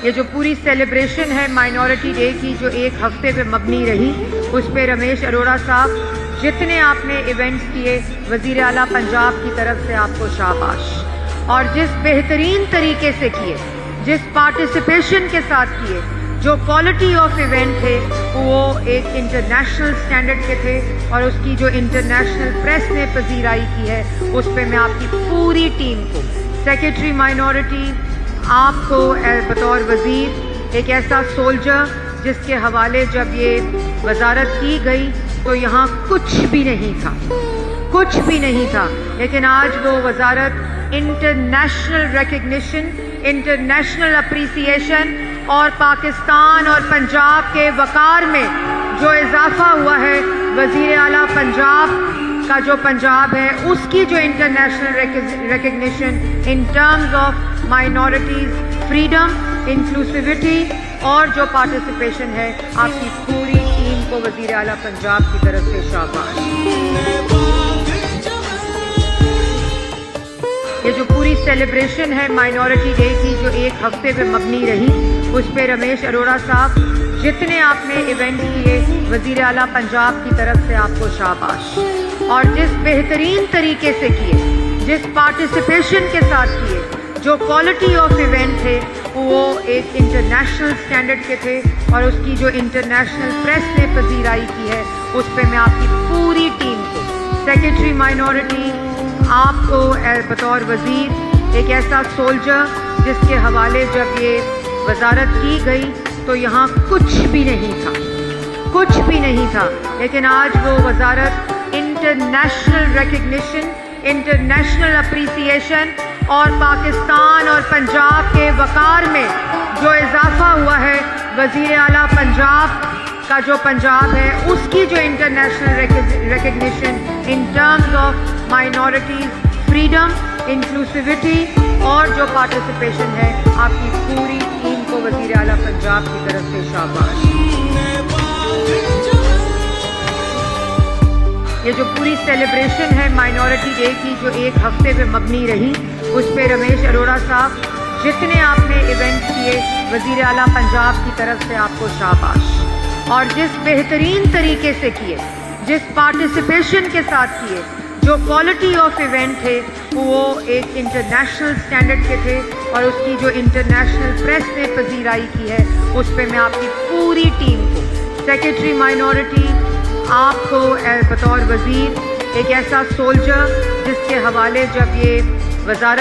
یہ جو پوری سیلیبریشن ہے مائنورٹی ڈے کی جو ایک ہفتے پہ مبنی رہی، اس پہ رمیش اروڑا صاحب جتنے آپ نے ایونٹس کیے، وزیر اعلیٰ پنجاب کی طرف سے آپ کو شاباش، اور جس بہترین طریقے سے کیے، جس پارٹیسپیشن کے ساتھ کیے، جو کوالٹی آف ایونٹ تھے وہ ایک انٹرنیشنل سٹینڈرڈ کے تھے، اور اس کی جو انٹرنیشنل پریس نے پذیرائی کی ہے اس پہ میں آپ کی پوری ٹیم کو، سیکرٹری مائنورٹی، آپ کو بطور وزیر ایک ایسا سولجر جس کے حوالے جب یہ وزارت کی گئی تو یہاں کچھ بھی نہیں تھا، لیکن آج وہ وزارت انٹرنیشنل ریکگنیشن، انٹرنیشنل اپریسیشن اور پاکستان اور پنجاب کے وقار میں جو اضافہ ہوا ہے، وزیر اعلیٰ پنجاب کا جو پنجاب ہے اس کی جو international recognition in terms of minorities freedom, inclusivity اور جو پارٹیسپیشن ہے، آپ کی پوری ٹیم کو وزیر اعلیٰ پنجاب کی طرف سے شاباش۔ یہ جو پوری سیلیبریشن ہے مائنورٹی ڈے کی جو ایک ہفتے پہ مبنی رہی، اس پہ رمیش اروڑا صاحب جتنے آپ نے ایونٹ کیے، وزیر اعلیٰ پنجاب کی طرف سے آپ کو شاباش، اور جس بہترین طریقے سے کیے، جس پارٹیسپیشن کے ساتھ کیے، جو کوالٹی آف ایونٹ تھے وہ ایک انٹرنیشنل سٹینڈرڈ کے تھے، اور اس کی جو انٹرنیشنل پریس نے پذیرائی کی ہے اس پہ میں آپ کی پوری ٹیم کو، سیکرٹری مائنورٹی، آپ کو بطور وزیر ایک ایسا سولجر جس کے حوالے جب یہ وزارت کی گئی تو یہاں کچھ بھی نہیں تھا، لیکن آج وہ وزارت انٹرنیشنل ریکگنیشن، انٹرنیشنل اپریسیشن اور پاکستان اور پنجاب کے وقار میں جو اضافہ ہوا ہے، وزیر اعلیٰ پنجاب کا جو پنجاب ہے اس کی جو international recognition in terms of minorities freedom, inclusivity اور جو پارٹیسپیشن ہے، آپ کی پوری ٹیم کو وزیر اعلیٰ پنجاب کی طرف سے شاباش۔ یہ جو پوری سیلیبریشن ہے مائنورٹی ڈے کی جو ایک ہفتے پہ مبنی رہی، اس پہ رمیش اروڑا صاحب جتنے آپ نے ایونٹ کیے، وزیر اعلیٰ پنجاب کی طرف سے آپ کو شاباش، اور جس بہترین طریقے سے کیے، جس پارٹیسپیشن کے ساتھ کیے، جو کوالٹی آف ایونٹ تھے وہ ایک انٹرنیشنل سٹینڈرڈ کے تھے، اور اس کی جو انٹرنیشنل پریس نے پذیرائی کی ہے اس پہ میں آپ کی پوری ٹیم کو، سیکرٹری مائنورٹی، آپ کو بطور وزیر ایک ایسا سولجر جس کے حوالے جب یہ وزارت